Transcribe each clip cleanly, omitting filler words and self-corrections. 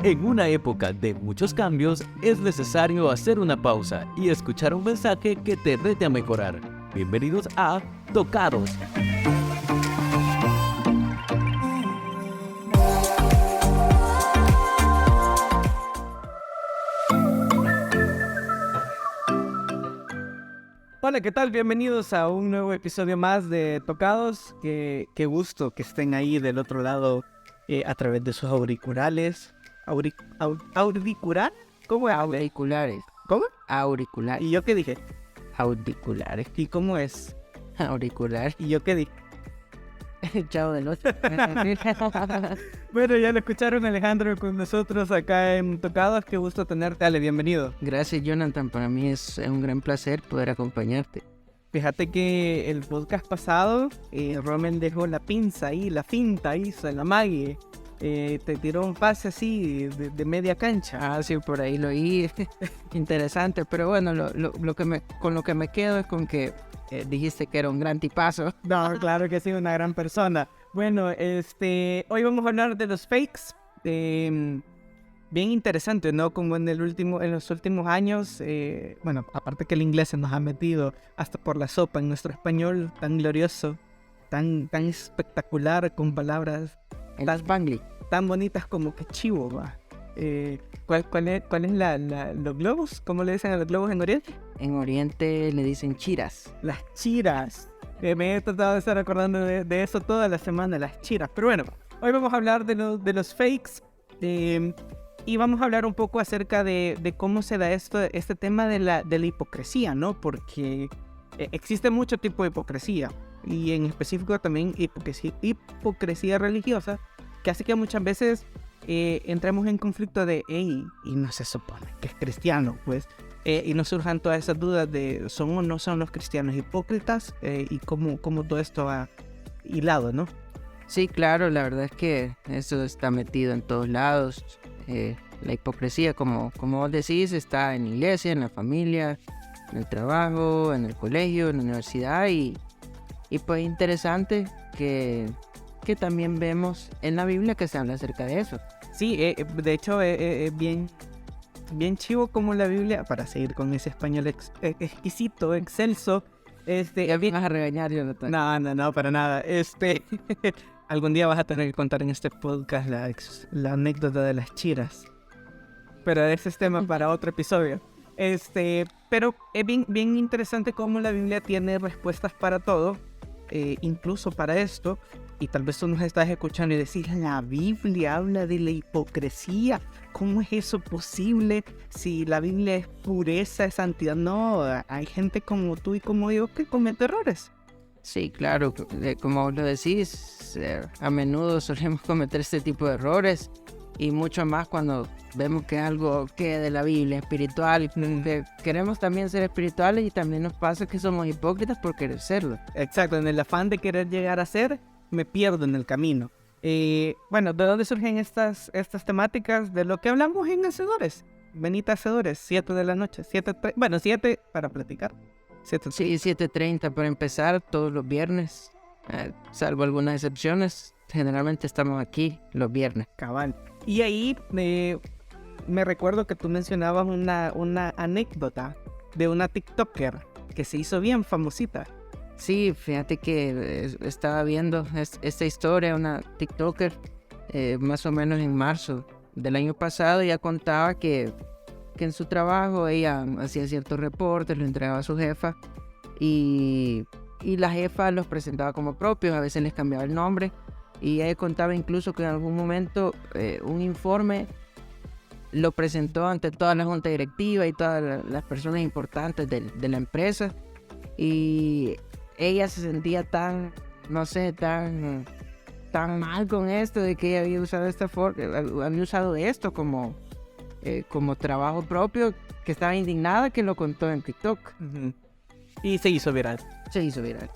En una época de muchos cambios, es necesario hacer una pausa y escuchar un mensaje que te rete a mejorar. Bienvenidos a Tocados. Hola, ¿qué tal? Bienvenidos a un nuevo episodio más de Tocados. Qué gusto que estén ahí del otro lado a través de sus auriculares. ¿Auricular? ¿Cómo es? Auriculares. ¿Cómo? Auriculares. ¿Y yo qué dije? Auriculares. ¿Y cómo es? Auriculares. ¿Y yo qué dije? Chavo del 8. Bueno, ya lo escucharon, Alejandro, con nosotros acá en Tocados. Qué gusto tenerte, Ale, bienvenido. Gracias, Jonathan. Para mí es un gran placer poder acompañarte. Fíjate que el podcast pasado, Roman dejó la pinza ahí, la finta ahí, la mague. Te tiró un pase así de media cancha. Ah, sí, por ahí lo oí. Interesante, pero bueno, con lo que me quedo es con que dijiste que era un gran tipazo. No, claro que sí, una gran persona. Bueno, hoy vamos a hablar de los fakes. Bien interesante, ¿no? Como en los últimos años, bueno, aparte que el inglés se nos ha metido hasta por la sopa en nuestro español tan glorioso, tan espectacular, con palabras El Spanglish. tan bonitas como que chivo, va. ¿Cuál es los globos? ¿Cómo le dicen a los globos en Oriente? En Oriente le dicen chiras. Las chiras. Me he tratado de estar acordando de eso toda la semana, las chiras. Pero bueno, hoy vamos a hablar de los fakes. Y vamos a hablar un poco acerca de cómo se da este tema de la hipocresía, ¿no? Porque existe mucho tipo de hipocresía. Y en específico también hipocresía religiosa, que hace que muchas veces entremos en conflicto de, y no se supone que es cristiano, pues. Y nos surjan todas esas dudas de son o no son los cristianos hipócritas, y cómo todo esto va hilado, ¿no? Sí, claro, la verdad es que eso está metido en todos lados. La hipocresía, como vos decís, está en la iglesia, en la familia, en el trabajo, en el colegio, en la universidad y pues interesante que también vemos en la Biblia que se habla acerca de eso. Sí, de hecho bien chivo como la Biblia, para seguir con ese español exquisito, excelso. Ya vas a regañar, Jonathan. No, para nada. Algún día vas a tener que contar en este podcast la anécdota de las chiras. Pero ese es tema para otro episodio. Pero es bien interesante cómo la Biblia tiene respuestas para todo, incluso para esto. Y tal vez tú nos estás escuchando y decís, la Biblia habla de la hipocresía. ¿Cómo es eso posible? Si la Biblia es pureza, es santidad. No, hay gente como tú y como yo que comete errores. Sí, claro, como vos lo decís, a menudo solemos cometer este tipo de errores y mucho más cuando vemos que algo que de la Biblia espiritual, que queremos también ser espirituales y también nos pasa que somos hipócritas por querer serlo. Exacto, en el afán de querer llegar a ser, me pierdo en el camino. Bueno, ¿de dónde surgen estas temáticas? De lo que hablamos en Hacedores. Benita Hacedores, 7 de la noche, 7 para platicar. 7. Sí, 7:30 para empezar todos los viernes, salvo algunas excepciones. Generalmente estamos aquí los viernes. Cabal. Y ahí me recuerdo que tú mencionabas una anécdota de una TikToker que se hizo bien famosita. Sí, fíjate que estaba viendo esta historia, una TikToker, más o menos en marzo del año pasado. Ella contaba que en su trabajo ella hacía ciertos reportes, lo entregaba a su jefa y la jefa los presentaba como propios, a veces les cambiaba el nombre y ella contaba incluso que en algún momento un informe lo presentó ante toda la junta directiva y todas las personas importantes de la empresa y ella se sentía tan mal con esto de que ella había usado esto como trabajo propio, que estaba indignada que lo contó en TikTok. Uh-huh. Y se hizo viral.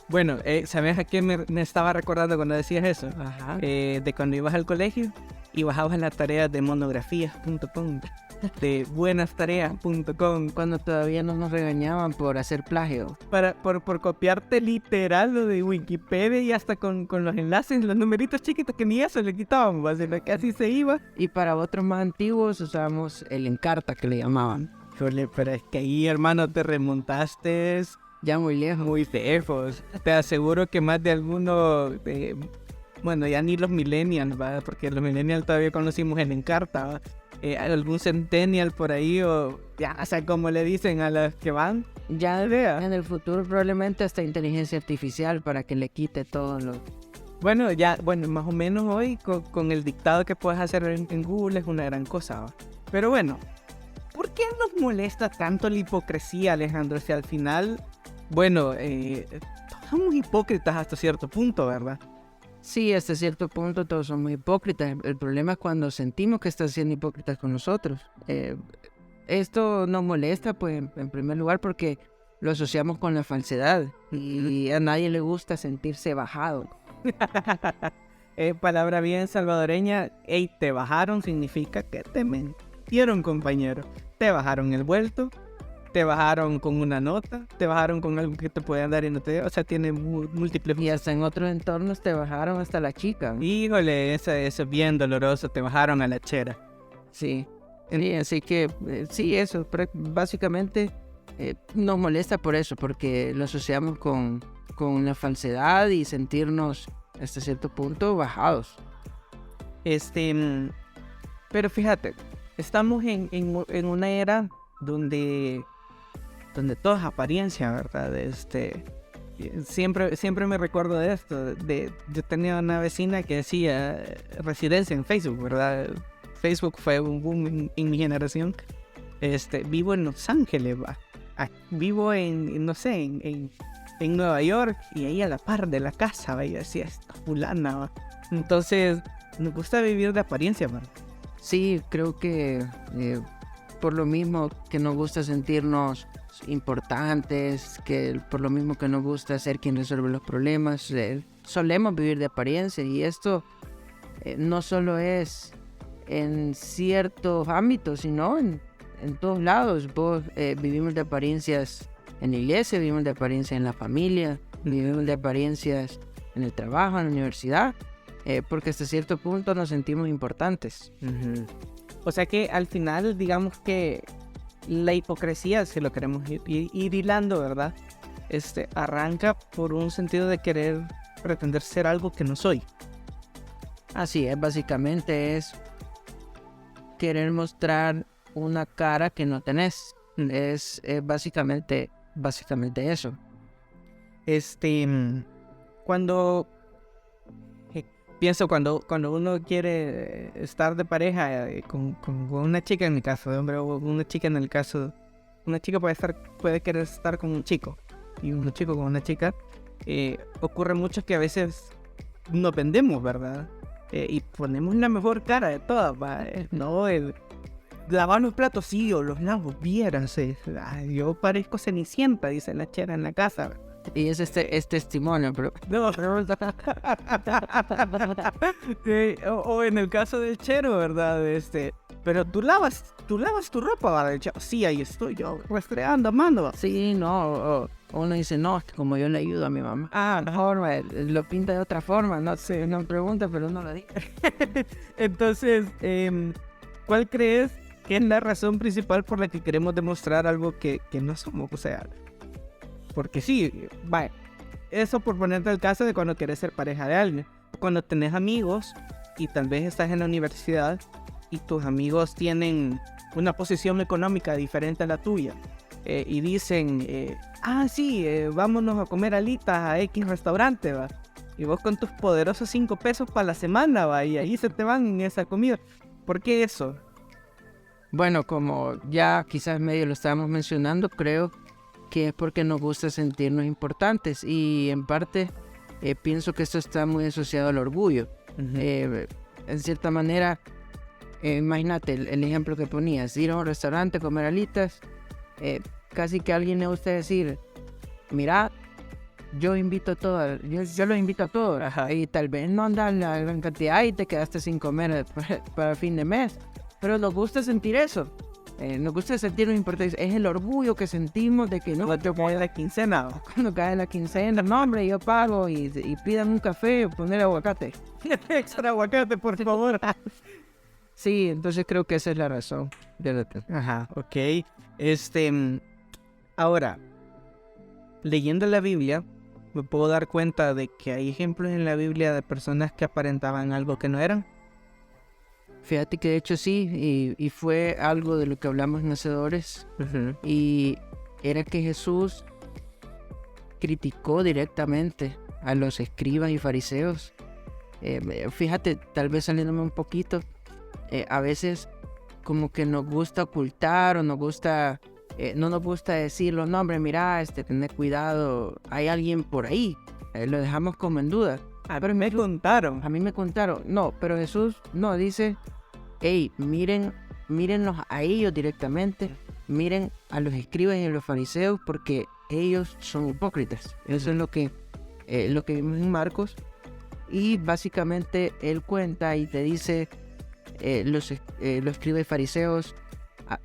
Bueno, ¿sabes a qué me estaba recordando cuando decías eso? Ajá. De cuando ibas al colegio y bajabas las tareas de monografías.com de buenastareas.com Cuando todavía no nos regañaban por hacer plagio. por copiarte literal lo de Wikipedia y hasta con los enlaces, los numeritos chiquitos que ni eso le quitábamos, sino que así se iba. Y para otros más antiguos usábamos el Encarta, que le llamaban. Híjole, pero es que ahí, hermano, te remontaste Ya muy lejos. muy lejos. Te aseguro que más de alguno, bueno, ya ni los millennials, ¿va? Porque los millennials todavía conocimos el Encarta, ¿va? Algún centennial por ahí, o ya, o sea, como le dicen a los que van. Ya Vea. en el futuro probablemente hasta inteligencia artificial para que le quite todo lo... Bueno, ya, bueno, más o menos hoy con el dictado que puedes hacer en Google es una gran cosa, ¿va? Pero bueno, ¿por qué nos molesta tanto la hipocresía, Alejandro? Si al final, bueno, somos hipócritas hasta cierto punto, ¿verdad? Sí, hasta cierto punto todos somos hipócritas. El problema es cuando sentimos que están siendo hipócritas con nosotros. Esto nos molesta, pues, en primer lugar, porque lo asociamos con la falsedad. Y a nadie le gusta sentirse bajado. Palabra bien salvadoreña, ey, te bajaron significa que te mentieron, compañero. Te bajaron el vuelto, te bajaron con una nota, te bajaron con algo que te pueden dar y no te dio. O sea, tiene múltiples... Y hasta en otros entornos te bajaron hasta la chica. Híjole, eso es bien doloroso, te bajaron a la chera. Sí, sí, así que sí, eso básicamente nos molesta por eso, porque lo asociamos con la falsedad y sentirnos hasta cierto punto bajados. Pero fíjate, estamos en una era donde todo es apariencia, ¿verdad? Siempre me recuerdo de esto. Yo tenía una vecina que decía residencia en Facebook, ¿verdad? Facebook fue un boom en mi generación. Vivo en Los Ángeles, va. Vivo no sé, en Nueva York, y ahí a la par de la casa, va. Y decía, esta fulana, va. Entonces, nos gusta vivir de apariencia, va. Sí, creo que por lo mismo que nos gusta sentirnos importantes, que por lo mismo que nos gusta ser quien resuelve los problemas, solemos vivir de apariencia, y esto no solo es en ciertos ámbitos, sino en todos lados. Vivimos de apariencias en la iglesia, vivimos de apariencias en la familia, vivimos de apariencias en el trabajo, en la universidad, porque hasta cierto punto nos sentimos importantes. Uh-huh. O sea que al final, digamos que la hipocresía, si lo queremos ir hilando, ¿verdad? Arranca por un sentido de querer pretender ser algo que no soy. Así es, básicamente es querer mostrar una cara que no tenés. Es básicamente eso. Pienso cuando uno quiere estar de pareja con una chica, en mi caso de hombre, o una chica en el caso, una chica puede querer estar con un chico, y un chico con una chica, ocurre mucho que a veces nos vendemos, ¿verdad? Y ponemos la mejor cara de todas, ¿va? No, lavar los platos, sí, o los lavo, vieras, yo parezco Cenicienta, dice la chera en la casa, ¿verdad? Y es testimonio, pero... No. o en el caso del chero, ¿verdad? Pero tú lavas tu ropa, ¿verdad? Sí, ahí estoy yo, restregando a mano. Sí, no, uno dice, no, es que como yo le ayudo a mi mamá. Mejor lo pinta de otra forma, no sé, una pregunta, pero no lo digo. Entonces, ¿cuál crees que es la razón principal por la que queremos demostrar algo que no somos? O sea, porque sí, vaya, eso por ponerte el caso de cuando quieres ser pareja de alguien. Cuando tenés amigos y tal vez estás en la universidad y tus amigos tienen una posición económica diferente a la tuya, y dicen, sí, vámonos a comer alitas a X restaurante, va. Y vos con tus poderosos 5 pesos para la semana, va, y ahí se te van en esa comida. ¿Por qué eso? Bueno, como ya quizás medio lo estábamos mencionando, creo que es porque nos gusta sentirnos importantes, y en parte pienso que esto está muy asociado al orgullo. Uh-huh. En cierta manera, imagínate el ejemplo que ponías, ir a un restaurante, comer alitas, casi que a alguien le gusta decir, mira, yo invito a todos, yo los invito a todos, y tal vez no andas la gran cantidad y te quedaste sin comer para fin de mes, pero nos gusta sentir eso. Nos gusta sentirnos importantes. Es el orgullo que sentimos de que no. Cuando cae la quincena. Cuando cae la quincena, no, hombre, yo pago y pidan un café o poner aguacate. Extra aguacate, por favor. Sí, entonces creo que esa es la razón. Ajá, ok. Ahora, leyendo la Biblia, me puedo dar cuenta de que hay ejemplos en la Biblia de personas que aparentaban algo que no eran. Fíjate que de hecho sí, y fue algo de lo que hablamos en Hacedores, y era que Jesús criticó directamente a los escribas y fariseos. Fíjate, tal vez saliéndome un poquito, a veces como que nos gusta ocultar o nos gusta, no nos gusta decir los nombres, mira, tener cuidado, hay alguien por ahí, lo dejamos como en duda. Pero me contaron. A mí me contaron, no, pero Jesús no, dice, hey, mírenlos a ellos directamente, miren a los escribas y a los fariseos porque ellos son hipócritas. Eso es lo que vimos en Marcos. Y básicamente él cuenta y te dice, los escribas y fariseos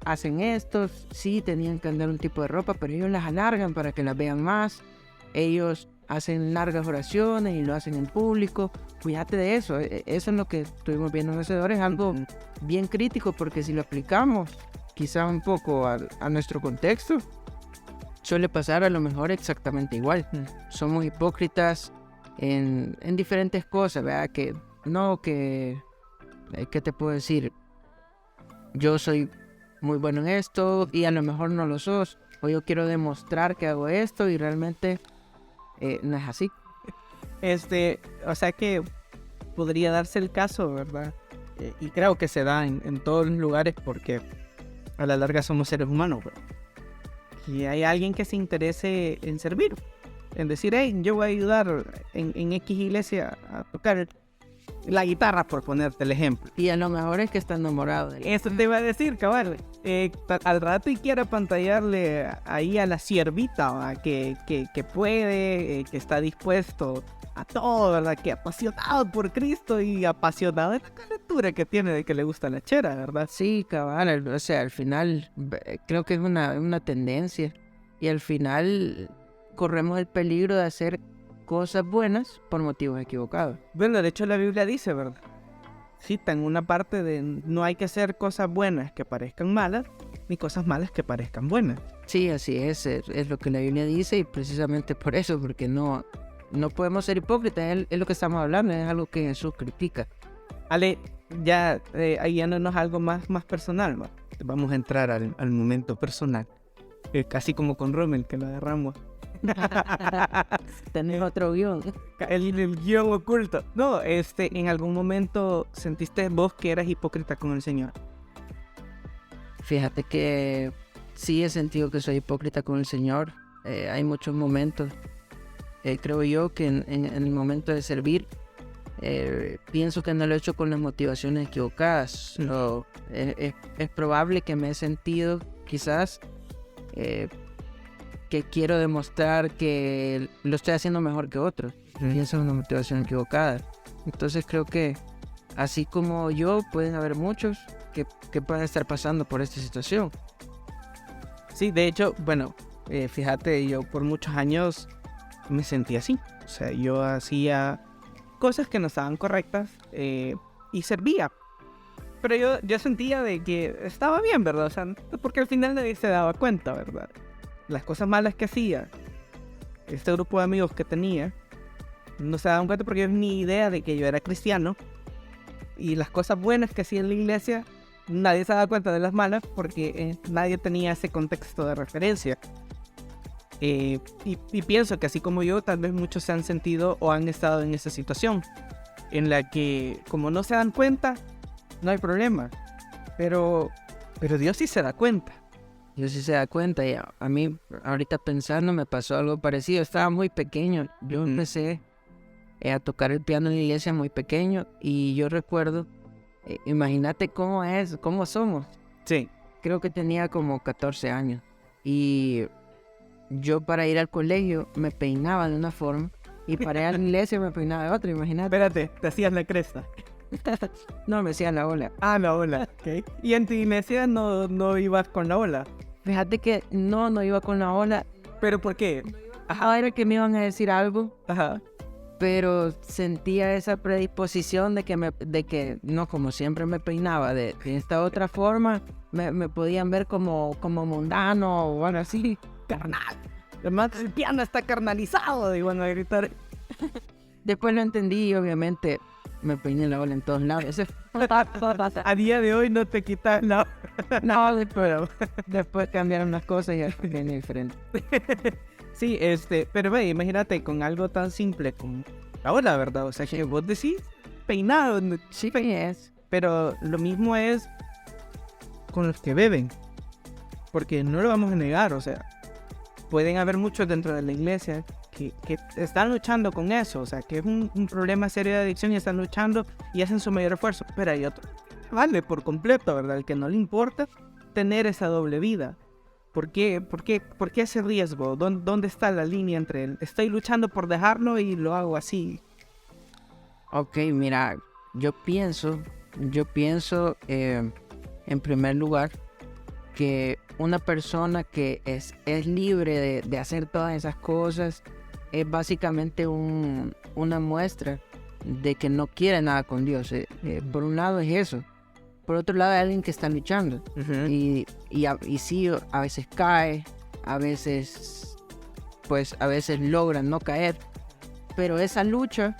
hacen esto, sí tenían que andar un tipo de ropa, pero ellos las alargan para que las vean más. Ellos hacen largas oraciones y lo hacen en público. Cuídate de eso. Eso es lo que estuvimos viendo en Hacedores, algo bien crítico, porque si lo aplicamos quizá un poco a nuestro contexto, suele pasar a lo mejor exactamente igual. Somos hipócritas en diferentes cosas, ¿verdad? ¿Qué te puedo decir? Yo soy muy bueno en esto y a lo mejor no lo sos, o yo quiero demostrar que hago esto y realmente no es así. O sea que podría darse el caso, ¿verdad? Y creo que se da en todos los lugares porque a la larga somos seres humanos, ¿verdad? Y hay alguien que se interese en servir, en decir, hey, yo voy a ayudar en X iglesia a tocar la guitarra, por ponerte el ejemplo. Y a lo mejor es que está enamorado de él. Eso te iba a decir, cabal. Al rato y quiere apantallarle ahí a la siervita, ¿verdad? Que puede, que está dispuesto a todo, ¿verdad? Que apasionado por Cristo y apasionado de la calentura que tiene de que le gusta la chera, ¿verdad? Sí, cabal, o sea, al final creo que es una tendencia y al final corremos el peligro de hacer cosas buenas por motivos equivocados. Bueno, de hecho la Biblia dice, ¿verdad? Cita en una parte de no hay que hacer cosas buenas que parezcan malas, ni cosas malas que parezcan buenas. Sí, así es lo que la Biblia dice y precisamente por eso, porque no podemos ser hipócritas, es lo que estamos hablando, es algo que Jesús critica. Ale, ya ahí yéndonos a algo más personal, ¿no? Vamos a entrar al momento personal, casi como con Rommel, que lo agarramos. Tenés otro guión. El guión oculto. No, en algún momento sentiste vos que eras hipócrita con el Señor. Fíjate que sí he sentido que soy hipócrita con el Señor. Hay muchos momentos. Creo yo que en el momento de servir, pienso que no lo he hecho con las motivaciones equivocadas. Es probable que me he sentido quizás que quiero demostrar que lo estoy haciendo mejor que otros. Y esa es una motivación equivocada. Entonces creo que así como yo, pueden haber muchos que pueden estar pasando por esta situación. Sí, de hecho, bueno, fíjate, yo por muchos años me sentí así. O sea, yo hacía cosas que no estaban correctas y servía. Pero yo sentía de que estaba bien, ¿verdad? O sea, porque al final nadie se daba cuenta, ¿verdad? Las cosas malas que hacía, este grupo de amigos que tenía, no se daban cuenta porque yo ni idea de que yo era cristiano. Y las cosas buenas que hacía en la iglesia, nadie se daba cuenta de las malas porque nadie tenía ese contexto de referencia. Y pienso que así como yo, tal vez muchos se han sentido o han estado en esa situación en la que como no se dan cuenta, no hay problema. Pero Dios sí se da cuenta. Dios sí se da cuenta y a mí ahorita pensando me pasó algo parecido. Estaba muy pequeño. Yo empecé a tocar el piano en la iglesia muy pequeño y yo recuerdo, imagínate cómo somos. Sí. Creo que tenía como 14 años y yo para ir al colegio me peinaba de una forma y para ir a la iglesia me peinaba de otra, imagínate. Espérate, te hacías la cresta. No, me decían la ola. Ah, la ola. Ok. Y en tu iglesia no ibas con la ola. Fíjate que no iba con la ola. ¿Pero por qué? Ajá, era que me iban a decir algo, Ajá. pero sentía esa predisposición de que no, como siempre me peinaba de esta otra forma, me podían ver como mundano o algo así. Carnal. Además, el piano está carnalizado. Y bueno, a gritar. Después lo entendí y obviamente me peiné la ola en todos lados. Ese A día de hoy no te quitas la... No, después cambiaron las cosas y ya viene diferente. Sí, pero ve, imagínate con algo tan simple como la ola, ¿verdad? O sea, que vos decís peinado, Sí, es. pero lo mismo es con los que beben, porque no lo vamos a negar, o sea, pueden haber muchos dentro de la iglesia que están luchando con eso, o sea, que es un problema serio de adicción y están luchando y hacen su mayor esfuerzo, pero hay otro, vale, por completo, ¿verdad? El que no le importa tener esa doble vida. ¿Por qué ese riesgo? ¿Dónde está la línea entre el estoy luchando por dejarlo y lo hago así? Ok, mira, yo pienso en primer lugar que una persona que es libre de hacer todas esas cosas es básicamente una muestra de que no quiere nada con Dios. Por un lado es eso. Por otro lado hay alguien que está luchando. Y sí, a veces cae, a veces logra no caer. Pero esa lucha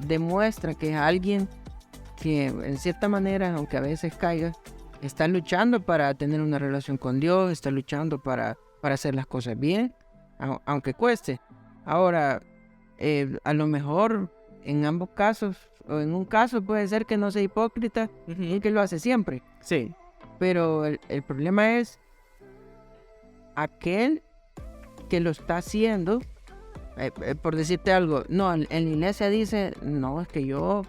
demuestra que es alguien que en cierta manera, aunque a veces caiga, está luchando para tener una relación con Dios, está luchando para hacer las cosas bien, aunque cueste. Ahora, a lo mejor en ambos casos, o en un caso puede ser que no sea hipócrita y que lo hace siempre. Sí. Pero el problema es aquel que lo está haciendo, por decirte algo, no, en la iglesia dice, no, es que yo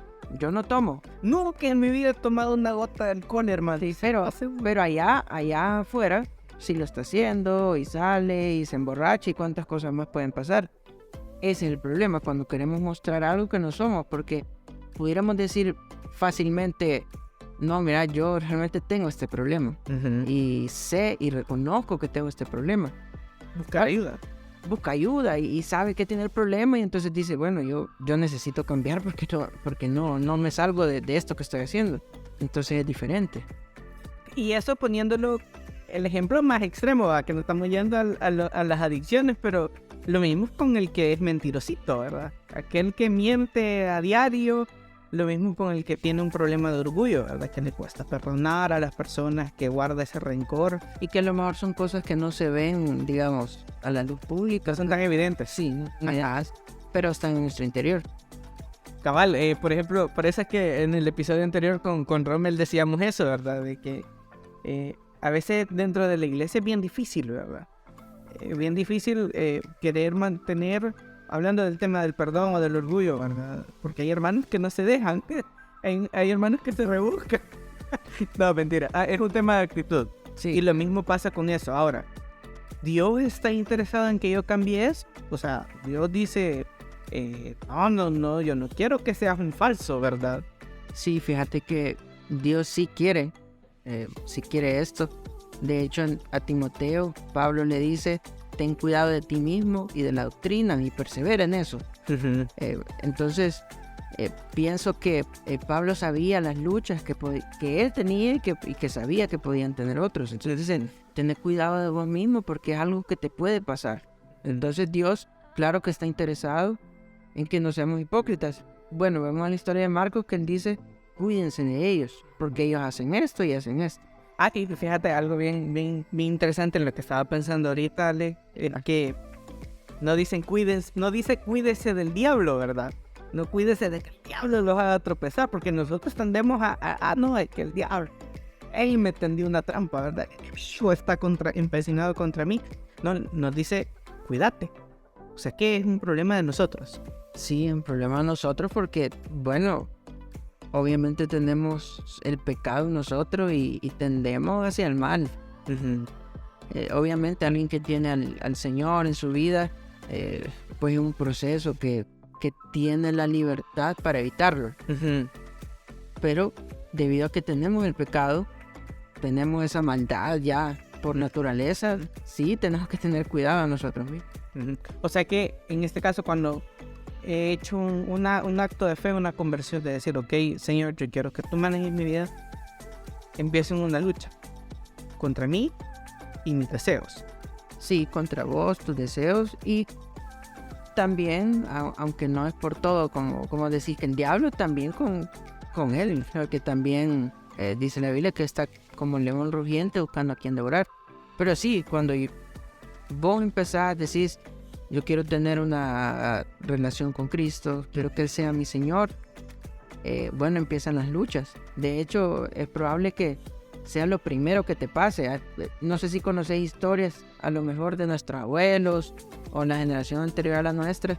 no tomo. No, que en mi vida he tomado una gota de alcohol, hermano. Sí, pero allá afuera sí lo está haciendo y sale y se emborracha y cuántas cosas más pueden pasar. Ese es el problema cuando queremos mostrar algo que no somos, porque pudiéramos decir fácilmente, no, mira, yo realmente tengo este problema y sé y reconozco que tengo este problema. Busca ayuda y sabe que tiene el problema y entonces dice, bueno, yo necesito cambiar porque no me salgo de esto que estoy haciendo. Entonces es diferente. Y eso poniéndolo el ejemplo más extremo, ¿va? Que no estamos yendo a las adicciones, pero lo mismo con el que es mentirosito, ¿verdad? Aquel que miente a diario, lo mismo con el que tiene un problema de orgullo, ¿verdad? Que le cuesta perdonar a las personas, que guarda ese rencor. Y que a lo mejor son cosas que no se ven, digamos, a la luz pública. No son tan evidentes. Sí, pero están en nuestro interior. Cabal, por ejemplo, parece que en el episodio anterior con Rommel decíamos eso, ¿verdad? De que a veces dentro de la iglesia es bien difícil, ¿verdad? Bien difícil querer mantener, hablando del tema del perdón o del orgullo, ¿verdad? Porque hay hermanos que no se dejan, hay hermanos que se rebuscan. No, mentira, es un tema de actitud. Sí. Y lo mismo pasa con eso. Ahora, ¿Dios está interesado en que yo cambie eso? O sea, Dios dice, no, yo no quiero que seas un falso, ¿verdad? Sí, fíjate que Dios sí quiere esto. De hecho, a Timoteo, Pablo le dice, ten cuidado de ti mismo y de la doctrina y persevera en eso. Entonces, pienso que Pablo sabía las luchas que él tenía y que sabía que podían tener otros. Entonces dicen, ten cuidado de vos mismo porque es algo que te puede pasar. Entonces Dios, claro que está interesado en que no seamos hipócritas. Bueno, vemos la historia de Marcos que él dice, cuídense de ellos, porque ellos hacen esto y hacen esto. Y fíjate, algo bien interesante en lo que estaba pensando ahorita, Ale, era que no dice cuídese del diablo, ¿verdad? No cuídese de que el diablo los haga tropezar, porque nosotros tendemos no, es que el diablo, él me tendió una trampa, ¿verdad? Está empecinado contra mí. No, nos dice, cuídate. O sea que es un problema de nosotros. Sí, un problema de nosotros porque, bueno, obviamente tenemos el pecado en nosotros y tendemos hacia el mal. Obviamente alguien que tiene al Señor en su vida, pues es un proceso que tiene la libertad para evitarlo. pero debido a que tenemos el pecado, tenemos esa maldad ya por naturaleza, sí, tenemos que tener cuidado a nosotros mismos. O sea que en este caso, cuando he hecho un acto de fe, una conversión de decir, ok, Señor, yo quiero que tú manejes mi vida, empiezo en una lucha contra mí y mis deseos. Sí, contra vos, tus deseos, y también, aunque no es por todo, como decís, que el diablo también con él, que también dice la Biblia que está como un león rugiente buscando a quien devorar. Pero sí, cuando vos empezás, decís, yo quiero tener una relación con Cristo, quiero que Él sea mi Señor, bueno, empiezan las luchas. De hecho, es probable que sea lo primero que te pase. No sé si conocéis historias, a lo mejor de nuestros abuelos o la generación anterior a la nuestra,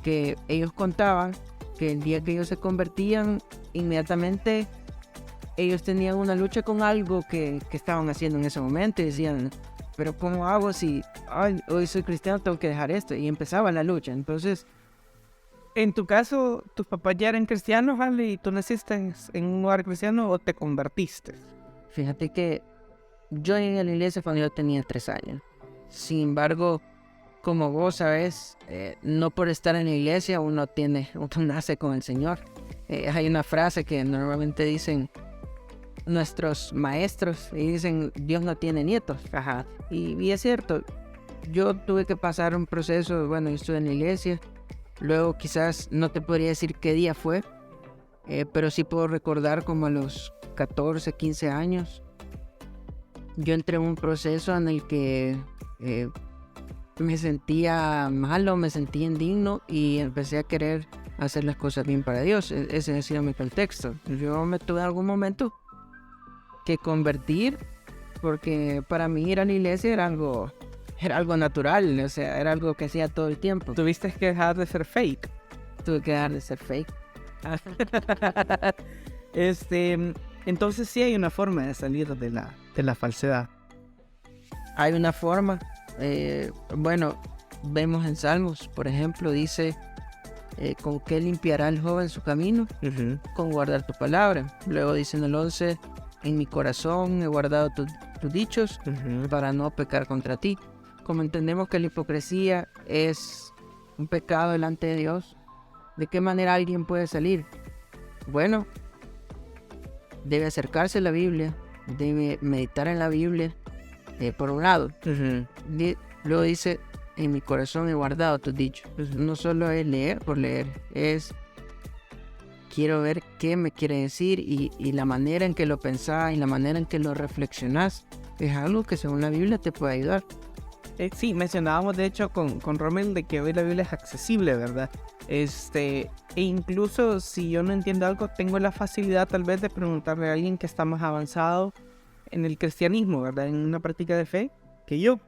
que ellos contaban que el día que ellos se convertían, inmediatamente ellos tenían una lucha con algo que estaban haciendo en ese momento y decían, pero ¿cómo hago si hoy soy cristiano, tengo que dejar esto? Y empezaba la lucha. Entonces, En tu caso, ¿tus papás ya eran cristianos, Ale, y tú naciste en un hogar cristiano o te convertiste? fíjate que yo llegué a la iglesia cuando yo tenía 3 años. Sin embargo, como vos sabés, no por estar en la iglesia uno nace con el Señor. Hay una frase que normalmente dicen nuestros maestros y dicen, Dios no tiene nietos. Ajá. Y es cierto, yo tuve que pasar un proceso, bueno, yo estuve en la iglesia, luego quizás no te podría decir qué día fue, pero sí puedo recordar como a los 14, 15 años, yo entré en un proceso en el que me sentía malo, me sentía indigno y empecé a querer hacer las cosas bien para Dios. Ese ha sido mi contexto. Yo me tuve en algún momento que convertir, porque para mí ir a la iglesia era algo natural, o sea, era algo que hacía todo el tiempo. Tuviste que dejar de ser fake. Tuve que dejar de ser fake. Entonces sí hay una forma de salir de la falsedad. Hay una forma, bueno, vemos en Salmos, por ejemplo, dice, ¿con qué limpiará el joven su camino? Con guardar tu palabra. Luego dice en el 11, en mi corazón he guardado tus dichos para no pecar contra ti. Como entendemos que la hipocresía es un pecado delante de Dios, ¿de qué manera alguien puede salir? Bueno, debe acercarse a la Biblia, debe meditar en la Biblia, por un lado. Luego dice, en mi corazón he guardado tus dichos. No solo es leer por leer, es quiero ver qué me quiere decir y la manera en que lo pensás y la manera en que lo reflexionás es algo que según la Biblia te puede ayudar. Sí, mencionábamos de hecho con Rommel de que hoy la Biblia es accesible, ¿verdad? E incluso si yo no entiendo algo, tengo la facilidad tal vez de preguntarle a alguien que está más avanzado en el cristianismo, ¿verdad? En una práctica de fe, que yo.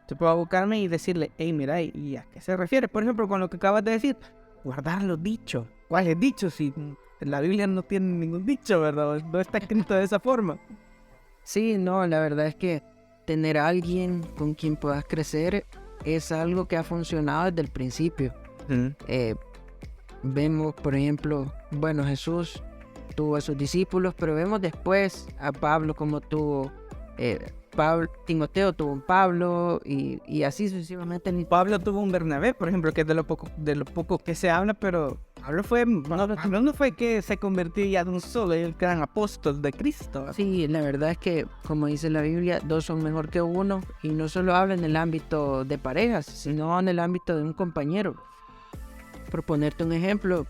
Yo puedo abocarme y decirle, hey, mira, ¿y a qué se refiere? Por ejemplo, con lo que acabas de decir, guardar los dichos. ¿Cuáles dichos? Si la Biblia no tiene ningún dicho, ¿verdad? No está escrito de esa forma. Sí, no, la verdad es que tener a alguien con quien puedas crecer es algo que ha funcionado desde el principio. Vemos, por ejemplo, bueno, Jesús tuvo a sus discípulos, pero vemos después a Pablo como tuvo... Timoteo tuvo un Pablo y así sucesivamente. Pablo tuvo un Bernabé, por ejemplo, que es de lo poco que se habla, pero Pablo no fue que se convirtió ya de un solo, el gran apóstol de Cristo. Sí, la verdad es que, como dice la Biblia, 2 son mejor que 1, y no solo habla en el ámbito de parejas, sino en el ámbito de un compañero. Por ponerte un ejemplo,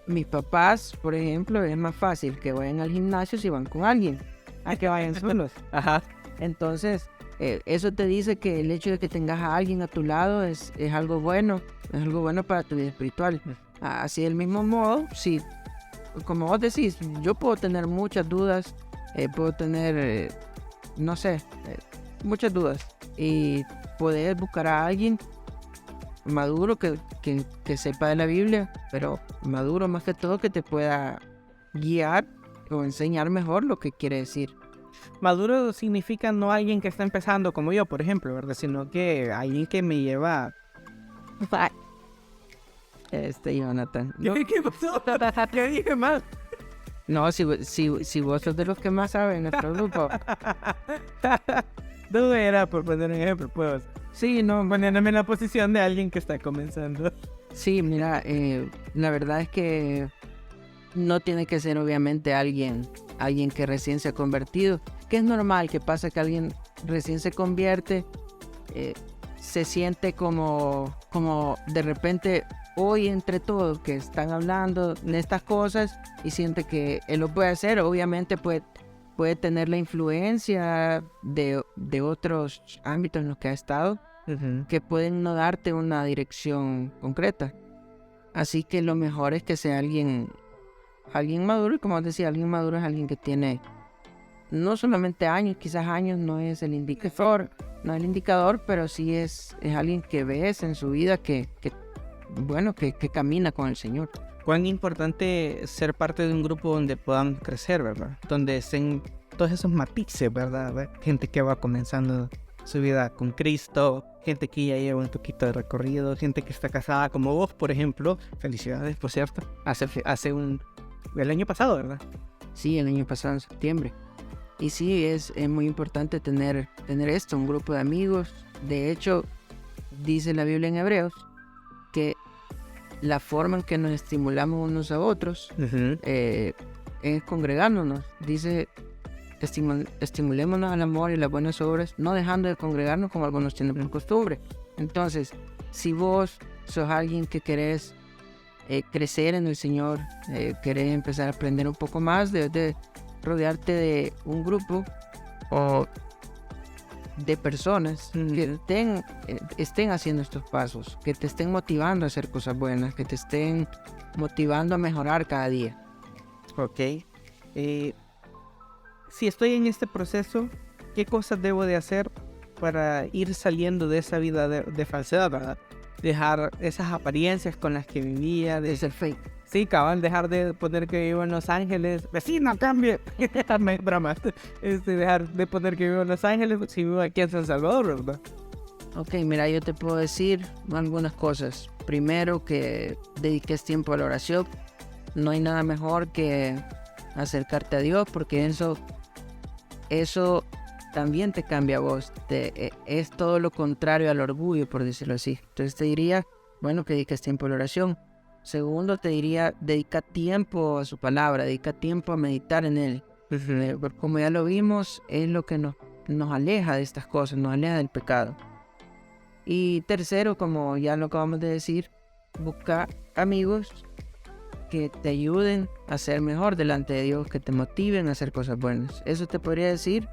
mis papás, por ejemplo, es más fácil que vayan al gimnasio si van con alguien, a que vayan solos. Ajá. Entonces, eso te dice que el hecho de que tengas a alguien a tu lado es algo bueno para tu vida espiritual. Así del mismo modo, si, como vos decís, yo puedo tener muchas dudas, puedo tener, muchas dudas, y poder buscar a alguien maduro que sepa de la Biblia, pero maduro más que todo, que te pueda guiar o enseñar mejor lo que quiere decir. Maduro significa no alguien que está empezando como yo, por ejemplo, ¿verdad? Sino que alguien que me lleva... Jonathan. ¿Qué pasó? ¿Qué dije mal? No, si vos sos de los que más saben en nuestro grupo. No era por poner un ejemplo, pues. Sí, no, Poniéndome en la posición de alguien que está comenzando. sí, mira, la verdad es que no tiene que ser obviamente alguien que recién se ha convertido, que es normal que pasa que alguien recién se convierte, se siente como de repente hoy entre todos que están hablando de estas cosas y siente que él lo puede hacer. Obviamente puede tener la influencia de otros ámbitos en los que ha estado, que pueden no darte una dirección concreta. Así que lo mejor es que sea alguien maduro, y como os decía, alguien maduro es alguien que tiene no solamente años, quizás años no es el indicador, pero sí es alguien que ves en su vida que camina con el Señor. Cuán importante ser parte de un grupo donde puedan crecer, ¿verdad? Donde estén todos esos matices, ¿verdad? Gente que va comenzando su vida con Cristo, gente que ya lleva un poquito de recorrido, gente que está casada como vos, por ejemplo. Felicidades, por cierto. El año pasado, ¿verdad? Sí, el año pasado, en septiembre. Y sí, es muy importante tener esto, un grupo de amigos. De hecho, dice la Biblia en Hebreos que la forma en que nos estimulamos unos a otros es congregándonos. Dice, estimulémonos al amor y las buenas obras, no dejando de congregarnos como algunos tienen por costumbre. Entonces, si vos sos alguien que querés crecer en el Señor, querés empezar a aprender un poco más, debes de rodearte de un grupo o de personas que estén haciendo estos pasos, que te estén motivando a hacer cosas buenas, que te estén motivando a mejorar cada día. Ok. Si estoy en este proceso, ¿qué cosas debo de hacer para ir saliendo de esa vida de falsedad, ¿verdad? Dejar esas apariencias con las que vivía. De ser fake. Sí, cabal, dejar de poner que vivo en Los Ángeles. Vecino, cambie. Broma. Dejar de poner que vivo en Los Ángeles si vivo aquí en San Salvador, ¿verdad? Ok, mira, yo te puedo decir algunas cosas. Primero, que dediques tiempo a la oración. No hay nada mejor que acercarte a Dios, porque eso también te cambia a vos. Es todo lo contrario al orgullo, por decirlo así. Entonces te diría, bueno, que dediques tiempo a la oración. Segundo, te diría, dedica tiempo a su palabra, dedica tiempo a meditar en él. Como ya lo vimos, es lo que nos aleja de estas cosas, nos aleja del pecado. Y tercero, como ya lo acabamos de decir, busca amigos que te ayuden a ser mejor delante de Dios, que te motiven a hacer cosas buenas. Eso te podría decir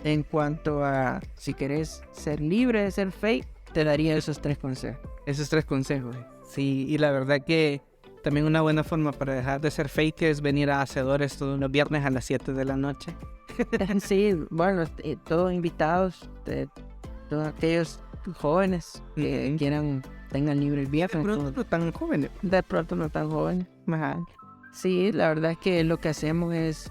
en cuanto a si querés ser libre de ser fake, te daría esos 3 consejos. Esos 3 consejos. Sí, y la verdad que también una buena forma para dejar de ser fake es venir a Hacedores todos los viernes a las 7 de la noche. Sí, bueno, todos invitados, todos aquellos jóvenes que tengan libre el viernes. De pronto no tan jóvenes. De pronto no tan jóvenes. Ajá. Sí, la verdad es que lo que hacemos es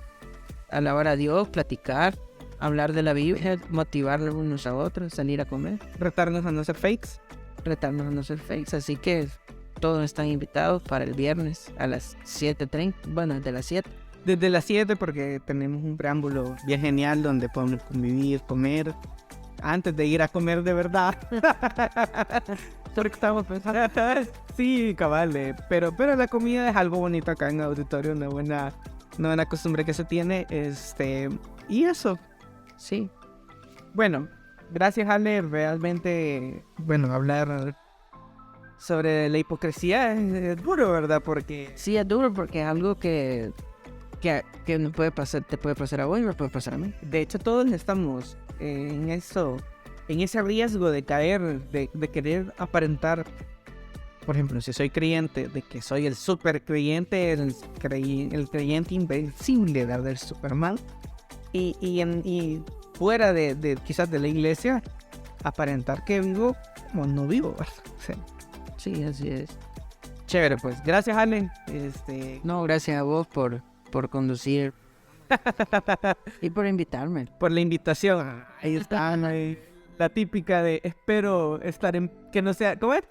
alabar a Dios, platicar, hablar de la Biblia, motivarnos unos a otros, salir a comer. Retarnos a no ser fakes. Retarnos a no ser fakes. Así que todos están invitados para el viernes a las 7:30. Bueno, desde las 7. Desde las 7 porque tenemos un preámbulo bien genial donde podemos convivir, comer, antes de ir a comer de verdad. Solo que estamos pensando. Sí, cabal, pero la comida es algo bonito acá en el auditorio, una buena costumbre que se tiene, y eso. Sí. Bueno, gracias, Ale. Realmente, hablar sobre la hipocresía es duro, ¿verdad? Porque sí, es duro porque es algo que no puede pasar, te puede pasar a vos y me puede pasar a mí. de hecho todos estamos en eso, en ese riesgo de caer, de querer aparentar. Por ejemplo, si soy creyente, de que soy el super creyente, el creyente invencible del Superman, y fuera de quizás de la iglesia, aparentar que vivo como no vivo, ¿verdad? Sí, así es. Chévere, pues. Gracias, Ale. No, gracias a vos por conducir y por invitarme. Por la invitación. Ahí está, la típica de espero estar en... Que no sea... ¿Cómo es?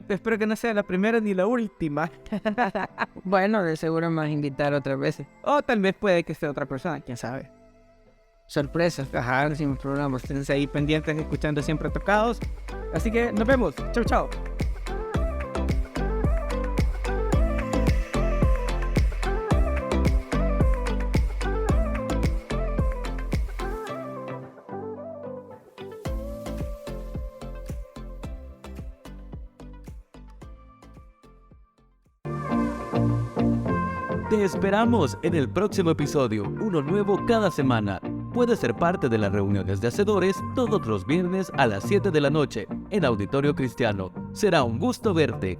Espero que no sea la primera ni la última. Bueno, de seguro me vas a invitar otras veces. O tal vez puede que sea otra persona, quién sabe. Sorpresas. Ajá, sin problemas. Esténse ahí pendientes, escuchando Siempre Tocados. Así que nos vemos. Chau, chau. Te esperamos en el próximo episodio, uno nuevo cada semana. Puedes ser parte de las reuniones de hacedores todos los viernes a las 7 de la noche en Auditorio Cristiano. Será un gusto verte.